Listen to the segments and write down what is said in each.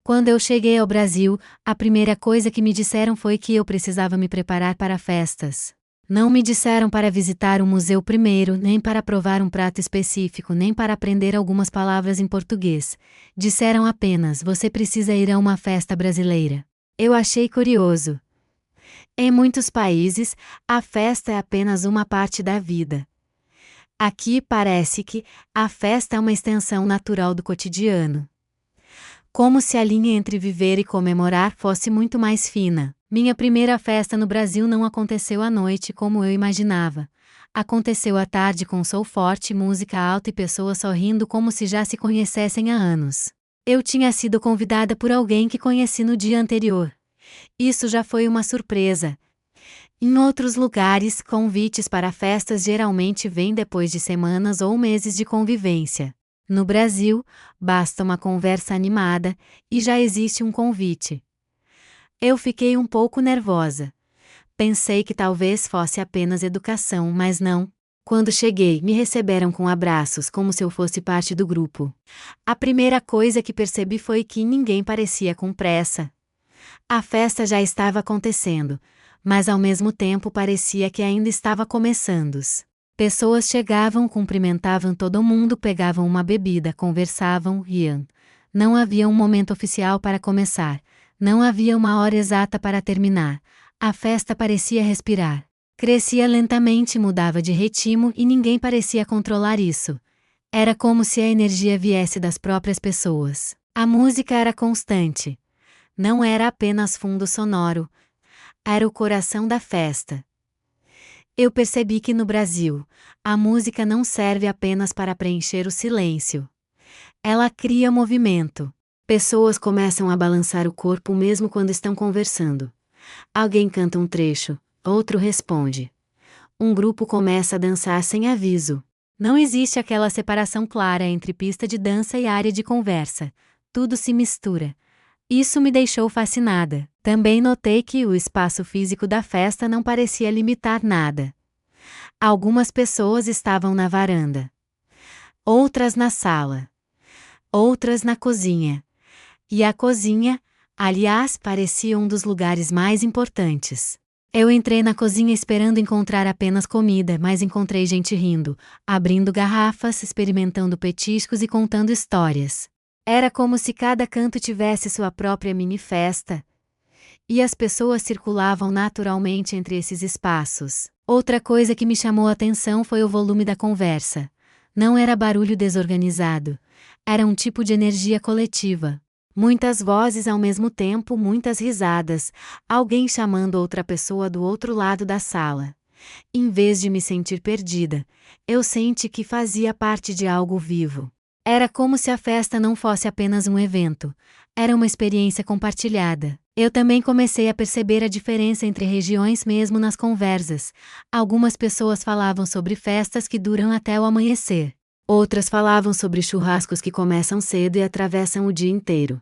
Quando eu cheguei ao Brasil, a primeira coisa que me disseram foi que eu precisava me preparar para festas. Não me disseram para visitar um museu primeiro, nem para provar um prato específico, nem para aprender algumas palavras em português. Disseram apenas: você precisa ir a uma festa brasileira. Eu achei curioso. Em muitos países, a festa é apenas uma parte da vida. Aqui parece que a festa é uma extensão natural do cotidiano. Como se a linha entre viver e comemorar fosse muito mais fina. Minha primeira festa no Brasil não aconteceu à noite como eu imaginava. Aconteceu à tarde com som forte, música alta e pessoas sorrindo como se já se conhecessem há anos. Eu tinha sido convidada por alguém que conheci no dia anterior. Isso já foi uma surpresa. Em outros lugares, convites para festas geralmente vêm depois de semanas ou meses de convivência. No Brasil, basta uma conversa animada, e já existe um convite. Eu fiquei um pouco nervosa. Pensei que talvez fosse apenas educação, mas não. Quando cheguei, me receberam com abraços, como se eu fosse parte do grupo. A primeira coisa que percebi foi que ninguém parecia com pressa. A festa já estava acontecendo, mas ao mesmo tempo parecia que ainda estava começando. Pessoas chegavam, cumprimentavam todo mundo, pegavam uma bebida, conversavam, riam. Não havia um momento oficial para começar. Não havia uma hora exata para terminar. A festa parecia respirar. Crescia lentamente, mudava de ritmo e ninguém parecia controlar isso. Era como se a energia viesse das próprias pessoas. A música era constante. Não era apenas fundo sonoro. Era o coração da festa. Eu percebi que no Brasil, a música não serve apenas para preencher o silêncio. Ela cria movimento. Pessoas começam a balançar o corpo mesmo quando estão conversando. Alguém canta um trecho, outro responde. Um grupo começa a dançar sem aviso. Não existe aquela separação clara entre pista de dança e área de conversa. Tudo se mistura. Isso me deixou fascinada. Também notei que o espaço físico da festa não parecia limitar nada. Algumas pessoas estavam na varanda. Outras na sala. Outras na cozinha. E a cozinha, aliás, parecia um dos lugares mais importantes. Eu entrei na cozinha esperando encontrar apenas comida, mas encontrei gente rindo, abrindo garrafas, experimentando petiscos e contando histórias. Era como se cada canto tivesse sua própria mini-festa. E as pessoas circulavam naturalmente entre esses espaços. Outra coisa que me chamou a atenção foi o volume da conversa. Não era barulho desorganizado. Era um tipo de energia coletiva. Muitas vozes ao mesmo tempo, muitas risadas, alguém chamando outra pessoa do outro lado da sala. Em vez de me sentir perdida, eu senti que fazia parte de algo vivo. Era como se a festa não fosse apenas um evento. Era uma experiência compartilhada. Eu também comecei a perceber a diferença entre regiões mesmo nas conversas. Algumas pessoas falavam sobre festas que duram até o amanhecer. Outras falavam sobre churrascos que começam cedo e atravessam o dia inteiro.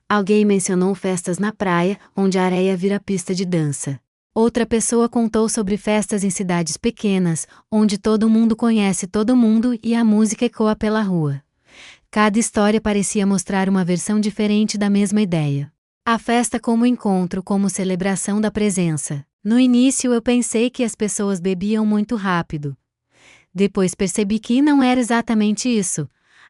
Alguém mencionou festas na praia, onde a areia vira pista de dança. Outra pessoa contou sobre festas em cidades pequenas, onde todo mundo conhece todo mundo e a música ecoa pela rua. Cada história parecia mostrar uma versão diferente da mesma ideia. A festa como encontro, como celebração da presença. No início eu pensei que as pessoas bebiam muito rápido. Depois percebi que não era exatamente isso.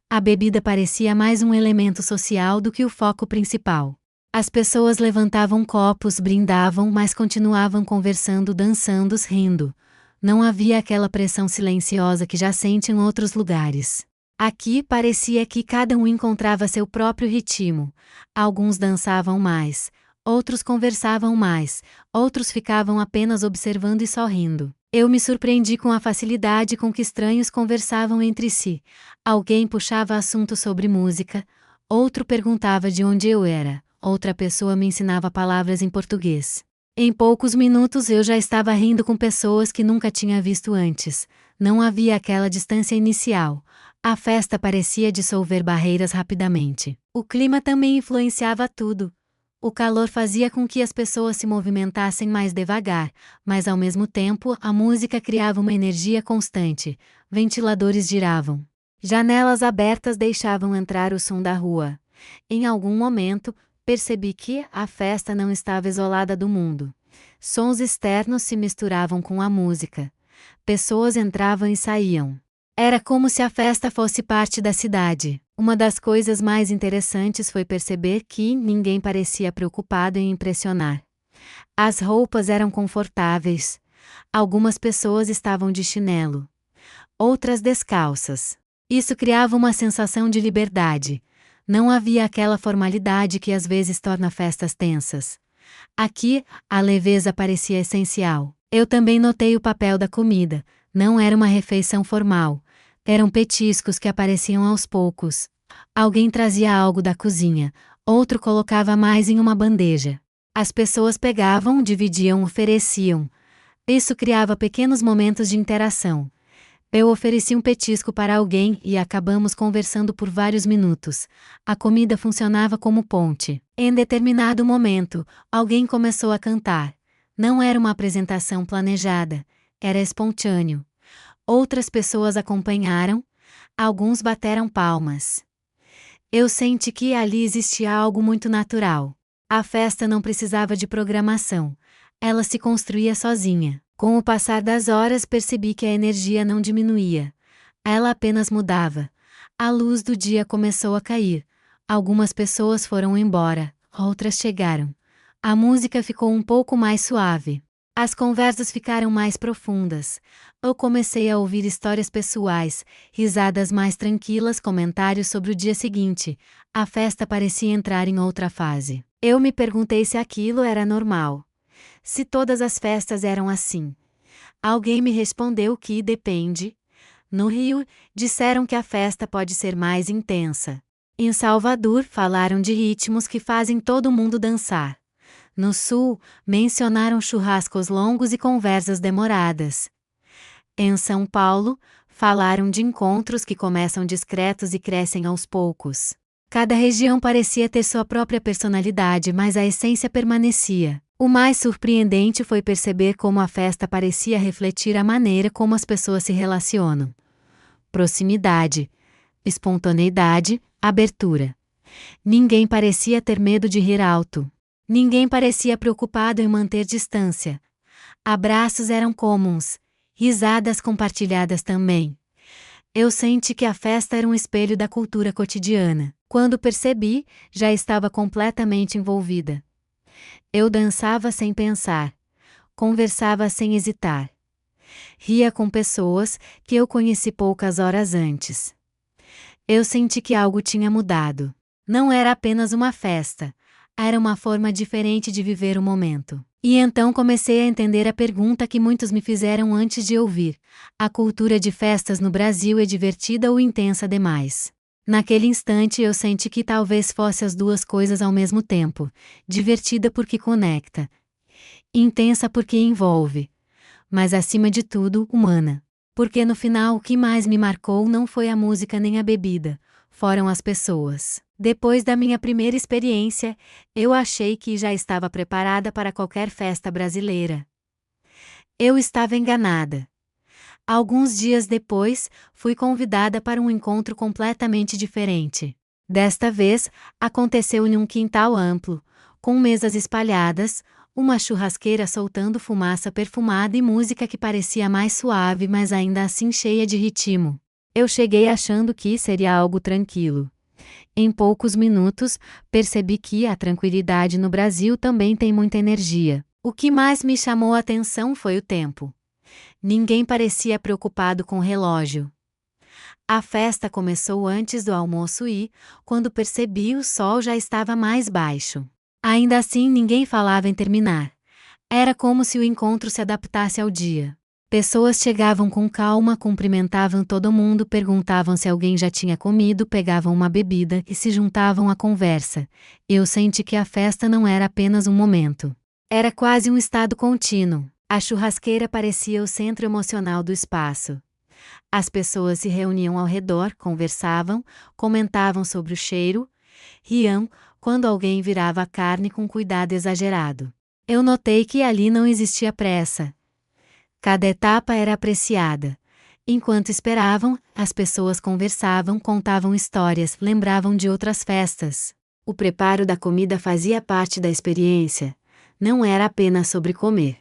A bebida parecia mais um elemento social do que o foco principal. As pessoas levantavam copos, brindavam, mas continuavam conversando, dançando, rindo. Não havia aquela pressão silenciosa que já sente em outros lugares. Aqui parecia que cada um encontrava seu próprio ritmo. Alguns dançavam mais, outros conversavam mais, outros ficavam apenas observando e sorrindo. Eu me surpreendi com a facilidade com que estranhos conversavam entre si. Alguém puxava assunto sobre música, outro perguntava de onde eu era, outra pessoa me ensinava palavras em português. Em poucos minutos eu já estava rindo com pessoas que nunca tinha visto antes. Não havia aquela distância inicial. A festa parecia dissolver barreiras rapidamente. O clima também influenciava tudo. O calor fazia com que as pessoas se movimentassem mais devagar, mas ao mesmo tempo a música criava uma energia constante. Ventiladores giravam. Janelas abertas deixavam entrar o som da rua. Em algum momento, percebi que a festa não estava isolada do mundo. Sons externos se misturavam com a música. Pessoas entravam e saíam. Era como se a festa fosse parte da cidade. Uma das coisas mais interessantes foi perceber que ninguém parecia preocupado em impressionar. As roupas eram confortáveis. Algumas pessoas estavam de chinelo. Outras descalças. Isso criava uma sensação de liberdade. Não havia aquela formalidade que às vezes torna festas tensas. Aqui, a leveza parecia essencial. Eu também notei o papel da comida. Não era uma refeição formal. Eram petiscos que apareciam aos poucos. Alguém trazia algo da cozinha, outro colocava mais em uma bandeja. As pessoas pegavam, dividiam, ofereciam. Isso criava pequenos momentos de interação. Eu ofereci um petisco para alguém e acabamos conversando por vários minutos. A comida funcionava como ponte. Em determinado momento, alguém começou a cantar. Não era uma apresentação planejada, era espontâneo. Outras pessoas acompanharam, alguns bateram palmas. Eu senti que ali existia algo muito natural. A festa não precisava de programação. Ela se construía sozinha. Com o passar das horas percebi que a energia não diminuía. Ela apenas mudava. A luz do dia começou a cair. Algumas pessoas foram embora, outras chegaram. A música ficou um pouco mais suave. As conversas ficaram mais profundas. Eu comecei a ouvir histórias pessoais, risadas mais tranquilas, comentários sobre o dia seguinte. A festa parecia entrar em outra fase. Eu me perguntei se aquilo era normal. Se todas as festas eram assim. Alguém me respondeu que depende. No Rio, disseram que a festa pode ser mais intensa. Em Salvador, falaram de ritmos que fazem todo mundo dançar. No Sul, mencionaram churrascos longos e conversas demoradas. Em São Paulo, falaram de encontros que começam discretos e crescem aos poucos. Cada região parecia ter sua própria personalidade, mas a essência permanecia. O mais surpreendente foi perceber como a festa parecia refletir a maneira como as pessoas se relacionam. Proximidade, espontaneidade, abertura. Ninguém parecia ter medo de rir alto. Ninguém parecia preocupado em manter distância. Abraços eram comuns, risadas compartilhadas também. Eu senti que a festa era um espelho da cultura cotidiana. Quando percebi, já estava completamente envolvida. Eu dançava sem pensar. Conversava sem hesitar. Ria com pessoas que eu conheci poucas horas antes. Eu senti que algo tinha mudado. Não era apenas uma festa. Era uma forma diferente de viver o momento. E então comecei a entender a pergunta que muitos me fizeram antes de ouvir. A cultura de festas no Brasil é divertida ou intensa demais? Naquele instante eu senti que talvez fosse as duas coisas ao mesmo tempo. Divertida porque conecta. Intensa porque envolve. Mas acima de tudo, humana. Porque no final o que mais me marcou não foi a música nem a bebida. Foram as pessoas. Depois da minha primeira experiência, eu achei que já estava preparada para qualquer festa brasileira. Eu estava enganada. Alguns dias depois, fui convidada para um encontro completamente diferente. Desta vez, aconteceu em um quintal amplo, com mesas espalhadas, uma churrasqueira soltando fumaça perfumada e música que parecia mais suave, mas ainda assim cheia de ritmo. Eu cheguei achando que seria algo tranquilo. Em poucos minutos, percebi que a tranquilidade no Brasil também tem muita energia. O que mais me chamou a atenção foi o tempo. Ninguém parecia preocupado com o relógio. A festa começou antes do almoço e, quando percebi, o sol já estava mais baixo. Ainda assim, ninguém falava em terminar. Era como se o encontro se adaptasse ao dia. Pessoas chegavam com calma, cumprimentavam todo mundo, perguntavam se alguém já tinha comido, pegavam uma bebida e se juntavam à conversa. Eu senti que a festa não era apenas um momento. Era quase um estado contínuo. A churrasqueira parecia o centro emocional do espaço. As pessoas se reuniam ao redor, conversavam, comentavam sobre o cheiro, riam quando alguém virava a carne com cuidado exagerado. Eu notei que ali não existia pressa. Cada etapa era apreciada. Enquanto esperavam, as pessoas conversavam, contavam histórias, lembravam de outras festas. O preparo da comida fazia parte da experiência. Não era apenas sobre comer.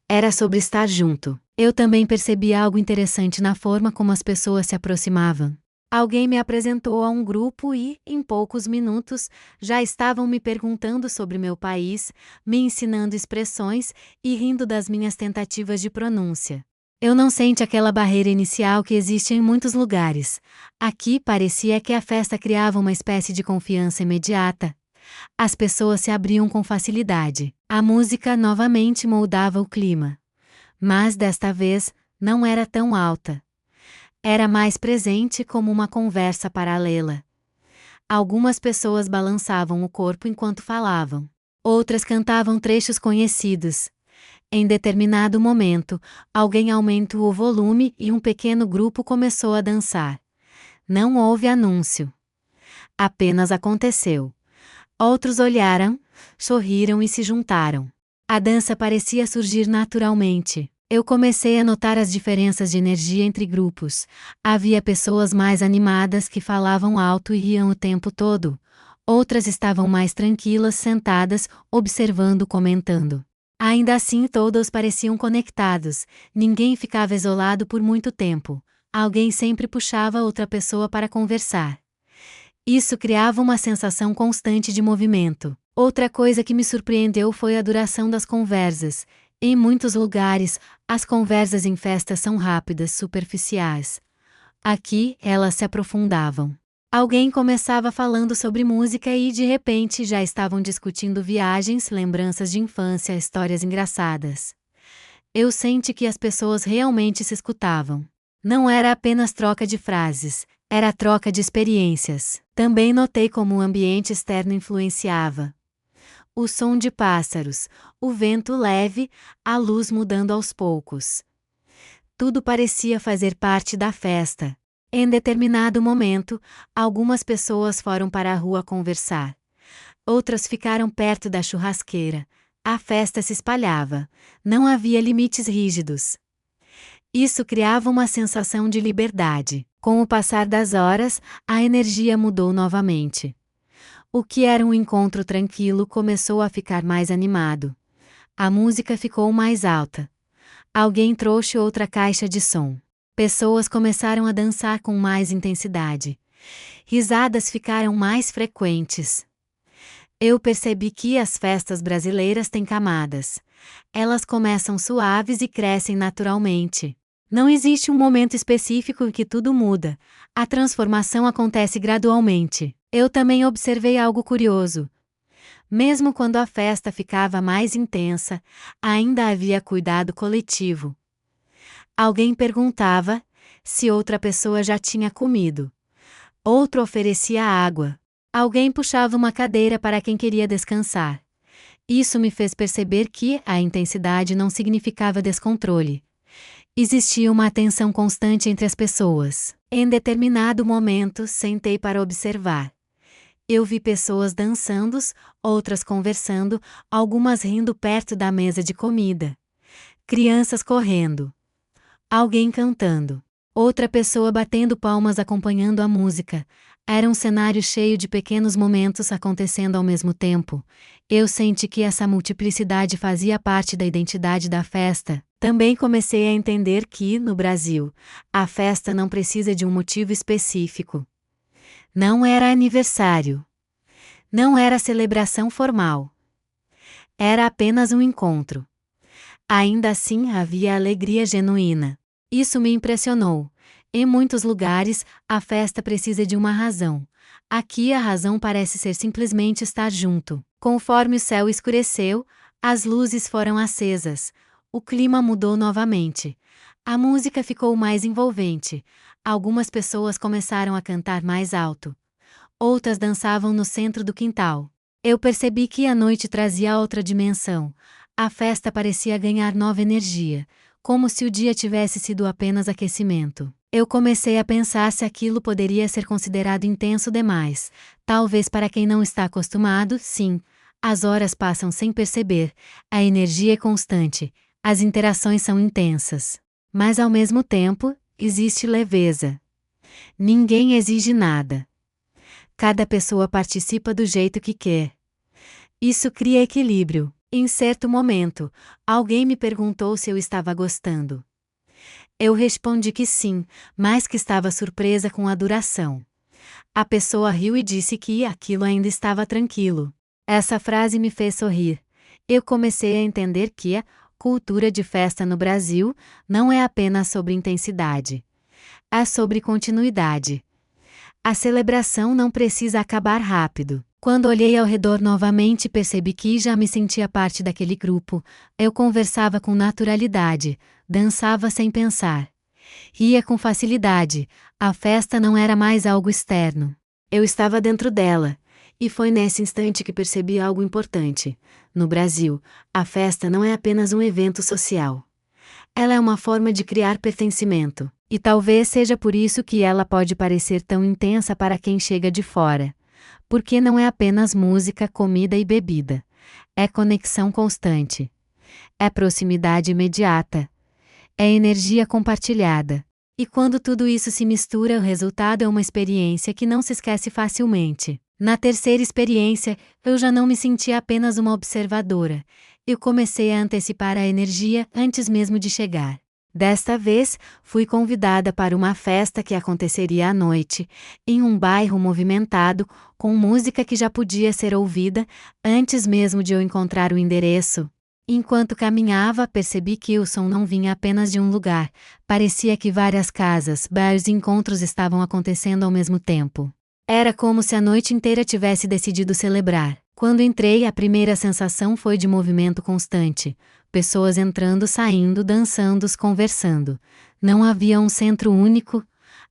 Era sobre estar junto. Eu também percebi algo interessante na forma como as pessoas se aproximavam. Alguém me apresentou a um grupo e, em poucos minutos, já estavam me perguntando sobre meu país, me ensinando expressões e rindo das minhas tentativas de pronúncia. Eu não senti aquela barreira inicial que existe em muitos lugares. Aqui parecia que a festa criava uma espécie de confiança imediata. As pessoas se abriam com facilidade. A música novamente moldava o clima. Mas desta vez, não era tão alta. Era mais presente como uma conversa paralela. Algumas pessoas balançavam o corpo enquanto falavam. Outras cantavam trechos conhecidos. Em determinado momento, alguém aumentou o volume e um pequeno grupo começou a dançar. Não houve anúncio. Apenas aconteceu. Outros olharam, sorriram e se juntaram. A dança parecia surgir naturalmente. Eu comecei a notar as diferenças de energia entre grupos. Havia pessoas mais animadas que falavam alto e riam o tempo todo. Outras estavam mais tranquilas, sentadas, observando, comentando. Ainda assim, todos pareciam conectados. Ninguém ficava isolado por muito tempo. Alguém sempre puxava outra pessoa para conversar. Isso criava uma sensação constante de movimento. Outra coisa que me surpreendeu foi a duração das conversas. Em muitos lugares, as conversas em festas são rápidas, superficiais. Aqui, elas se aprofundavam. Alguém começava falando sobre música e, de repente, já estavam discutindo viagens, lembranças de infância, histórias engraçadas. Eu senti que as pessoas realmente se escutavam. Não era apenas troca de frases, era troca de experiências. Também notei como o ambiente externo influenciava. O som de pássaros, o vento leve, a luz mudando aos poucos. Tudo parecia fazer parte da festa. Em determinado momento, algumas pessoas foram para a rua conversar. Outras ficaram perto da churrasqueira. A festa se espalhava. Não havia limites rígidos. Isso criava uma sensação de liberdade. Com o passar das horas, a energia mudou novamente. O que era um encontro tranquilo começou a ficar mais animado. A música ficou mais alta. Alguém trouxe outra caixa de som. Pessoas começaram a dançar com mais intensidade. Risadas ficaram mais frequentes. Eu percebi que as festas brasileiras têm camadas. Elas começam suaves e crescem naturalmente. Não existe um momento específico em que tudo muda. A transformação acontece gradualmente. Eu também observei algo curioso. Mesmo quando a festa ficava mais intensa, ainda havia cuidado coletivo. Alguém perguntava se outra pessoa já tinha comido. Outro oferecia água. Alguém puxava uma cadeira para quem queria descansar. Isso me fez perceber que a intensidade não significava descontrole. Existia uma atenção constante entre as pessoas. Em determinado momento, sentei para observar. Eu vi pessoas dançando, outras conversando, algumas rindo perto da mesa de comida. Crianças correndo. Alguém cantando. Outra pessoa batendo palmas acompanhando a música. Era um cenário cheio de pequenos momentos acontecendo ao mesmo tempo. Eu senti que essa multiplicidade fazia parte da identidade da festa. Também comecei a entender que, no Brasil, a festa não precisa de um motivo específico. Não era aniversário. Não era celebração formal. Era apenas um encontro. Ainda assim havia alegria genuína. Isso me impressionou. Em muitos lugares, a festa precisa de uma razão. Aqui a razão parece ser simplesmente estar junto. Conforme o céu escureceu, as luzes foram acesas. O clima mudou novamente. A música ficou mais envolvente. Algumas pessoas começaram a cantar mais alto. Outras dançavam no centro do quintal. Eu percebi que a noite trazia outra dimensão. A festa parecia ganhar nova energia, como se o dia tivesse sido apenas aquecimento. Eu comecei a pensar se aquilo poderia ser considerado intenso demais. Talvez para quem não está acostumado, sim. As horas passam sem perceber, a energia é constante, as interações são intensas. Mas ao mesmo tempo, existe leveza. Ninguém exige nada. Cada pessoa participa do jeito que quer. Isso cria equilíbrio. Em certo momento, alguém me perguntou se eu estava gostando. Eu respondi que sim, mas que estava surpresa com a duração. A pessoa riu e disse que aquilo ainda estava tranquilo. Essa frase me fez sorrir. Eu comecei a entender que a cultura de festa no Brasil não é apenas sobre intensidade. É sobre continuidade. A celebração não precisa acabar rápido. Quando olhei ao redor novamente, percebi que já me sentia parte daquele grupo. Eu conversava com naturalidade, dançava sem pensar. Ria com facilidade. A festa não era mais algo externo. Eu estava dentro dela. E foi nesse instante que percebi algo importante. No Brasil, a festa não é apenas um evento social. Ela é uma forma de criar pertencimento. E talvez seja por isso que ela pode parecer tão intensa para quem chega de fora. Porque não é apenas música, comida e bebida. É conexão constante. É proximidade imediata. É energia compartilhada. E quando tudo isso se mistura, o resultado é uma experiência que não se esquece facilmente. Na terceira experiência, eu já não me sentia apenas uma observadora. Eu comecei a antecipar a energia antes mesmo de chegar. Desta vez, fui convidada para uma festa que aconteceria à noite, em um bairro movimentado, com música que já podia ser ouvida antes mesmo de eu encontrar o endereço. Enquanto caminhava, percebi que o som não vinha apenas de um lugar. Parecia que várias casas, bares e encontros estavam acontecendo ao mesmo tempo. Era como se a noite inteira tivesse decidido celebrar. Quando entrei, a primeira sensação foi de movimento constante. Pessoas entrando, saindo, dançando, conversando. Não havia um centro único.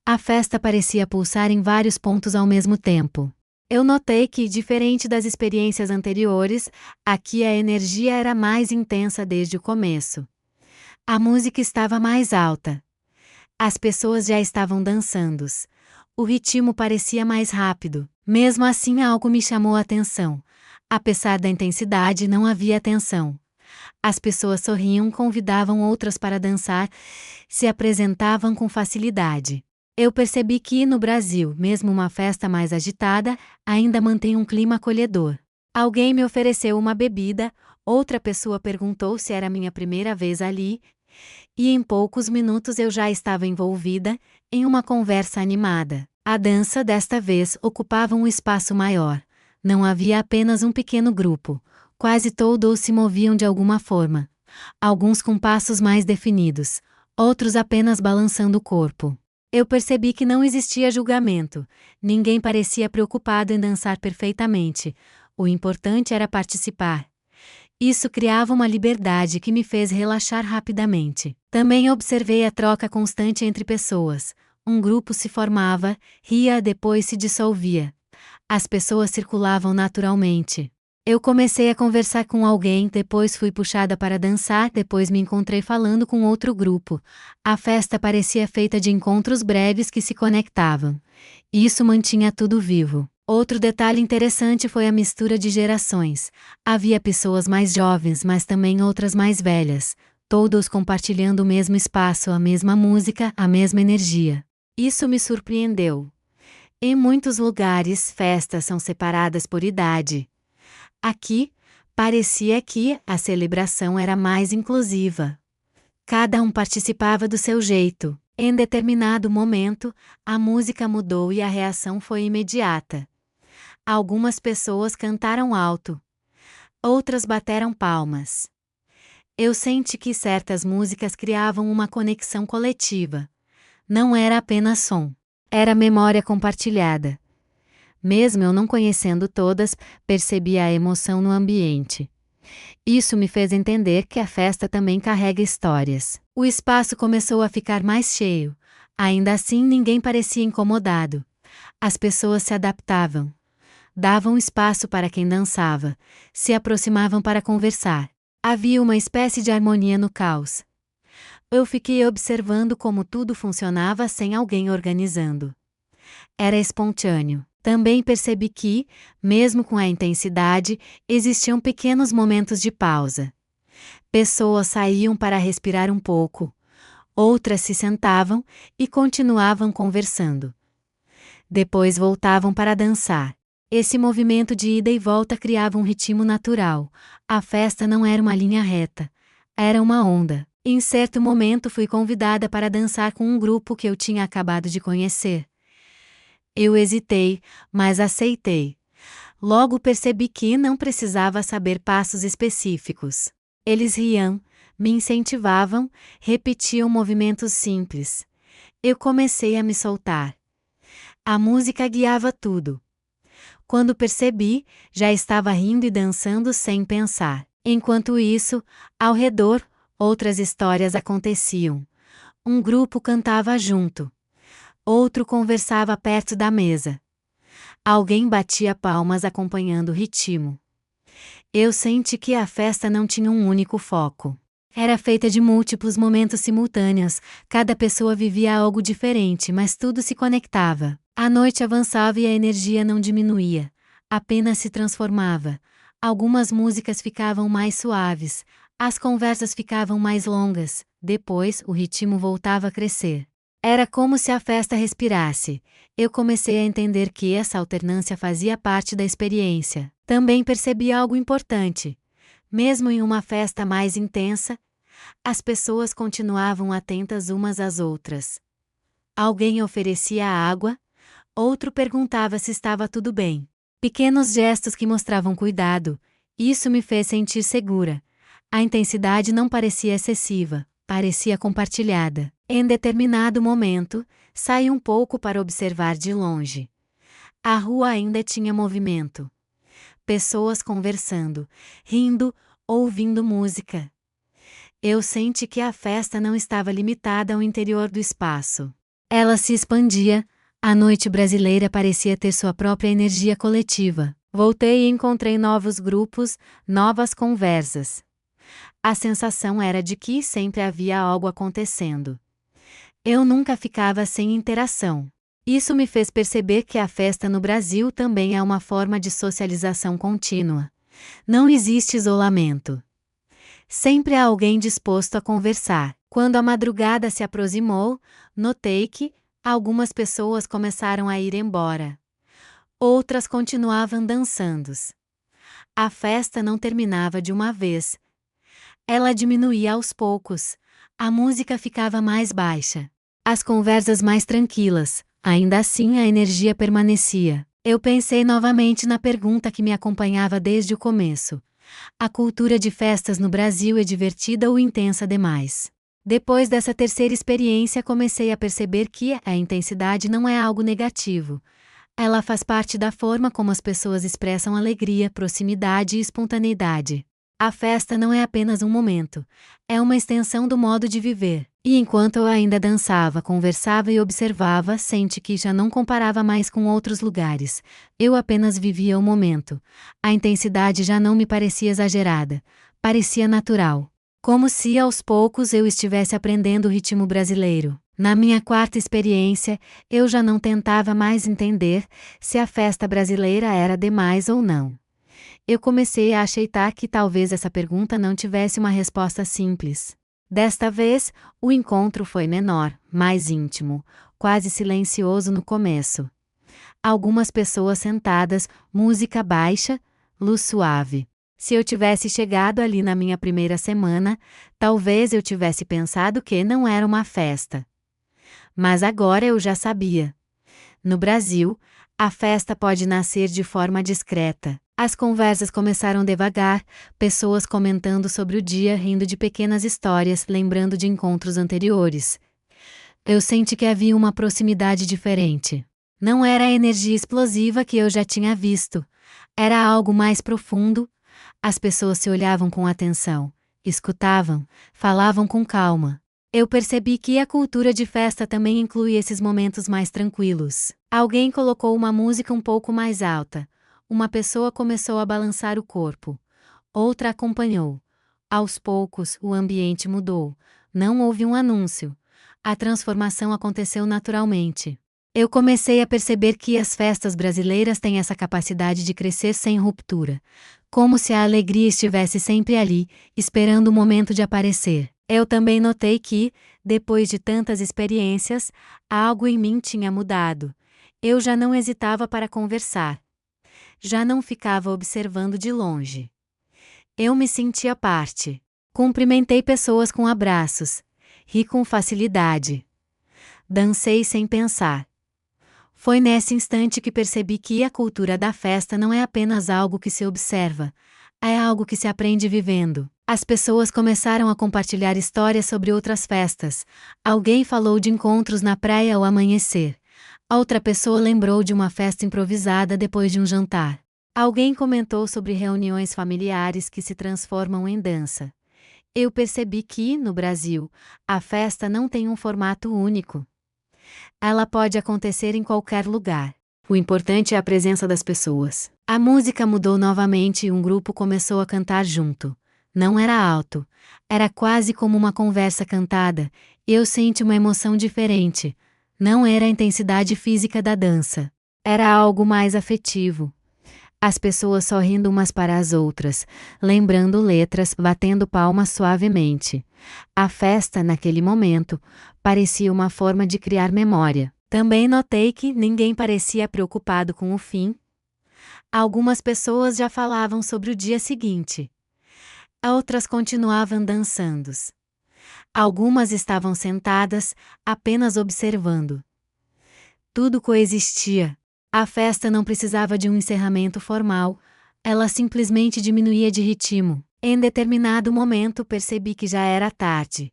A festa parecia pulsar em vários pontos ao mesmo tempo. Eu notei que, diferente das experiências anteriores, aqui a energia era mais intensa desde o começo. A música estava mais alta. As pessoas já estavam dançando. O ritmo parecia mais rápido. Mesmo assim, algo me chamou a atenção. Apesar da intensidade, não havia tensão. As pessoas sorriam, convidavam outras para dançar, se apresentavam com facilidade. Eu percebi que, no Brasil, mesmo uma festa mais agitada, ainda mantém um clima acolhedor. Alguém me ofereceu uma bebida, outra pessoa perguntou se era minha primeira vez ali, e em poucos minutos eu já estava envolvida em uma conversa animada. A dança, desta vez, ocupava um espaço maior. Não havia apenas um pequeno grupo. Quase todos se moviam de alguma forma. Alguns com passos mais definidos, outros apenas balançando o corpo. Eu percebi que não existia julgamento. Ninguém parecia preocupado em dançar perfeitamente. O importante era participar. Isso criava uma liberdade que me fez relaxar rapidamente. Também observei a troca constante entre pessoas. Um grupo se formava, ria, depois se dissolvia. As pessoas circulavam naturalmente. Eu comecei a conversar com alguém, depois fui puxada para dançar, depois me encontrei falando com outro grupo. A festa parecia feita de encontros breves que se conectavam. Isso mantinha tudo vivo. Outro detalhe interessante foi a mistura de gerações. Havia pessoas mais jovens, mas também outras mais velhas. Todos compartilhando o mesmo espaço, a mesma música, a mesma energia. Isso me surpreendeu. Em muitos lugares, festas são separadas por idade. Aqui, parecia que a celebração era mais inclusiva. Cada um participava do seu jeito. Em determinado momento, a música mudou e a reação foi imediata. Algumas pessoas cantaram alto. Outras bateram palmas. Eu senti que certas músicas criavam uma conexão coletiva. Não era apenas som. Era memória compartilhada. Mesmo eu não conhecendo todas, percebi a emoção no ambiente. Isso me fez entender que a festa também carrega histórias. O espaço começou a ficar mais cheio. Ainda assim, ninguém parecia incomodado. As pessoas se adaptavam. Davam espaço para quem dançava. Se aproximavam para conversar. Havia uma espécie de harmonia no caos. Eu fiquei observando como tudo funcionava sem alguém organizando. Era espontâneo. Também percebi que, mesmo com a intensidade, existiam pequenos momentos de pausa. Pessoas saíam para respirar um pouco. Outras se sentavam e continuavam conversando. Depois voltavam para dançar. Esse movimento de ida e volta criava um ritmo natural. A festa não era uma linha reta. Era uma onda. Em certo momento fui convidada para dançar com um grupo que eu tinha acabado de conhecer. Eu hesitei, mas aceitei. Logo percebi que não precisava saber passos específicos. Eles riam, me incentivavam, repetiam movimentos simples. Eu comecei a me soltar. A música guiava tudo. Quando percebi, já estava rindo e dançando sem pensar. Enquanto isso, ao redor, outras histórias aconteciam. Um grupo cantava junto. Outro conversava perto da mesa. Alguém batia palmas acompanhando o ritmo. Eu senti que a festa não tinha um único foco. Era feita de múltiplos momentos simultâneos, cada pessoa vivia algo diferente, mas tudo se conectava. A noite avançava e a energia não diminuía, apenas se transformava. Algumas músicas ficavam mais suaves, as conversas ficavam mais longas, depois o ritmo voltava a crescer. Era como se a festa respirasse. Eu comecei a entender que essa alternância fazia parte da experiência. Também percebi algo importante. Mesmo em uma festa mais intensa, as pessoas continuavam atentas umas às outras. Alguém oferecia água, outro perguntava se estava tudo bem. Pequenos gestos que mostravam cuidado, isso me fez sentir segura. A intensidade não parecia excessiva, parecia compartilhada. Em determinado momento, saí um pouco para observar de longe. A rua ainda tinha movimento. Pessoas conversando, rindo, ouvindo música. Eu senti que a festa não estava limitada ao interior do espaço. Ela se expandia, a noite brasileira parecia ter sua própria energia coletiva. Voltei e encontrei novos grupos, novas conversas. A sensação era de que sempre havia algo acontecendo. Eu nunca ficava sem interação. Isso me fez perceber que a festa no Brasil também é uma forma de socialização contínua. Não existe isolamento. Sempre há alguém disposto a conversar. Quando a madrugada se aproximou, notei que algumas pessoas começaram a ir embora. Outras continuavam dançando. A festa não terminava de uma vez. Ela diminuía aos poucos. A música ficava mais baixa. As conversas mais tranquilas. Ainda assim a energia permanecia. Eu pensei novamente na pergunta que me acompanhava desde o começo. A cultura de festas no Brasil é divertida ou intensa demais? Depois dessa terceira experiência comecei a perceber que a intensidade não é algo negativo. Ela faz parte da forma como as pessoas expressam alegria, proximidade e espontaneidade. A festa não é apenas um momento, é uma extensão do modo de viver. E enquanto eu ainda dançava, conversava e observava, senti que já não comparava mais com outros lugares. Eu apenas vivia o momento. A intensidade já não me parecia exagerada, parecia natural. Como se aos poucos eu estivesse aprendendo o ritmo brasileiro. Na minha quarta experiência, eu já não tentava mais entender se a festa brasileira era demais ou não. Eu comecei a aceitar que talvez essa pergunta não tivesse uma resposta simples. Desta vez, o encontro foi menor, mais íntimo, quase silencioso no começo. Algumas pessoas sentadas, música baixa, luz suave. Se eu tivesse chegado ali na minha primeira semana, talvez eu tivesse pensado que não era uma festa. Mas agora eu já sabia. No Brasil, a festa pode nascer de forma discreta. As conversas começaram devagar, pessoas comentando sobre o dia, rindo de pequenas histórias, lembrando de encontros anteriores. Eu senti que havia uma proximidade diferente. Não era a energia explosiva que eu já tinha visto. Era algo mais profundo. As pessoas se olhavam com atenção, escutavam, falavam com calma. Eu percebi que a cultura de festa também inclui esses momentos mais tranquilos. Alguém colocou uma música um pouco mais alta. Uma pessoa começou a balançar o corpo. Outra acompanhou. Aos poucos, o ambiente mudou. Não houve um anúncio. A transformação aconteceu naturalmente. Eu comecei a perceber que as festas brasileiras têm essa capacidade de crescer sem ruptura. Como se a alegria estivesse sempre ali, esperando o momento de aparecer. Eu também notei que, depois de tantas experiências, algo em mim tinha mudado. Eu já não hesitava para conversar. Já não ficava observando de longe. Eu me sentia parte. Cumprimentei pessoas com abraços. Ri com facilidade. Dancei sem pensar. Foi nesse instante que percebi que a cultura da festa não é apenas algo que se observa, é algo que se aprende vivendo. As pessoas começaram a compartilhar histórias sobre outras festas. Alguém falou de encontros na praia ao amanhecer. Outra pessoa lembrou de uma festa improvisada depois de um jantar. Alguém comentou sobre reuniões familiares que se transformam em dança. Eu percebi que, no Brasil, a festa não tem um formato único. Ela pode acontecer em qualquer lugar. O importante é a presença das pessoas. A música mudou novamente e um grupo começou a cantar junto. Não era alto. Era quase como uma conversa cantada. Eu senti uma emoção diferente. Não era a intensidade física da dança. Era algo mais afetivo. As pessoas sorrindo umas para as outras, lembrando letras, batendo palmas suavemente. A festa, naquele momento, parecia uma forma de criar memória. Também notei que ninguém parecia preocupado com o fim. Algumas pessoas já falavam sobre o dia seguinte. Outras continuavam dançando. Algumas estavam sentadas, apenas observando. Tudo coexistia. A festa não precisava de um encerramento formal, ela simplesmente diminuía de ritmo. Em determinado momento percebi que já era tarde.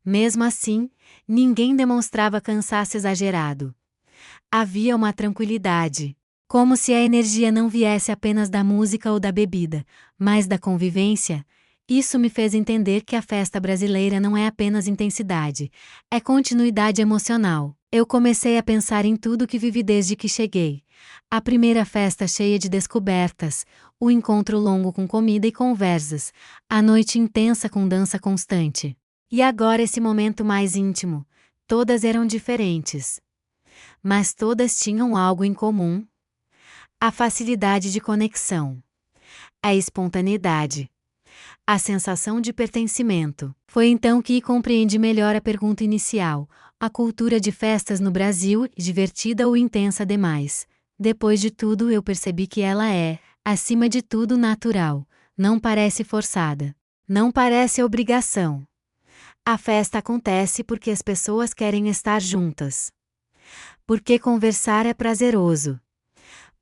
Mesmo assim, ninguém demonstrava cansaço exagerado. Havia uma tranquilidade, como se a energia não viesse apenas da música ou da bebida, mas da convivência. Isso me fez entender que a festa brasileira não é apenas intensidade, é continuidade emocional. Eu comecei a pensar em tudo que vivi desde que cheguei. A primeira festa cheia de descobertas, o encontro longo com comida e conversas, a noite intensa com dança constante. E agora esse momento mais íntimo. Todas eram diferentes. Mas todas tinham algo em comum. A facilidade de conexão. A espontaneidade. A sensação de pertencimento. Foi então que compreendi melhor a pergunta inicial. A cultura de festas no Brasil, divertida ou intensa demais? Depois de tudo eu percebi que ela é, acima de tudo, natural. Não parece forçada. Não parece obrigação. A festa acontece porque as pessoas querem estar juntas. Porque conversar é prazeroso.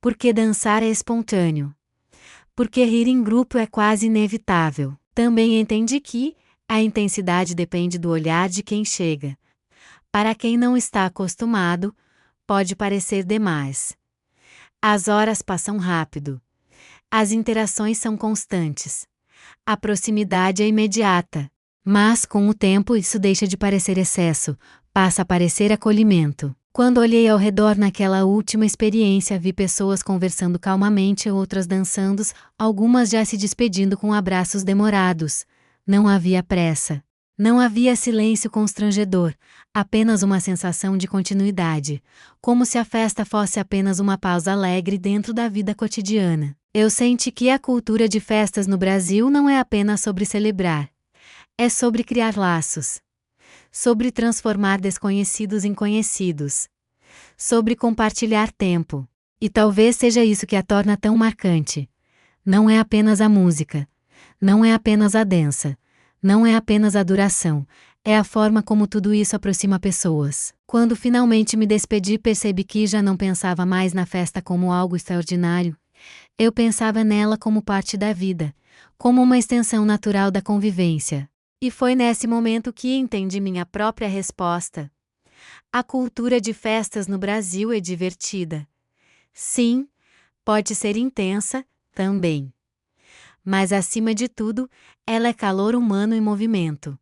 Porque dançar é espontâneo. Porque rir em grupo é quase inevitável. Também entendi que a intensidade depende do olhar de quem chega. Para quem não está acostumado, pode parecer demais. As horas passam rápido. As interações são constantes. A proximidade é imediata. Mas com o tempo isso deixa de parecer excesso, passa a parecer acolhimento. Quando olhei ao redor naquela última experiência, vi pessoas conversando calmamente, outras dançando, algumas já se despedindo com abraços demorados. Não havia pressa. Não havia silêncio constrangedor, apenas uma sensação de continuidade, como se a festa fosse apenas uma pausa alegre dentro da vida cotidiana. Eu senti que a cultura de festas no Brasil não é apenas sobre celebrar. É sobre criar laços. Sobre transformar desconhecidos em conhecidos. Sobre compartilhar tempo. E talvez seja isso que a torna tão marcante. Não é apenas a música. Não é apenas a dança. Não é apenas a duração. É a forma como tudo isso aproxima pessoas. Quando finalmente me despedi, percebi que já não pensava mais na festa como algo extraordinário. Eu pensava nela como parte da vida. Como uma extensão natural da convivência. E foi nesse momento que entendi minha própria resposta. A cultura de festas no Brasil é divertida. Sim, pode ser intensa, também. Mas acima de tudo, ela é calor humano em movimento.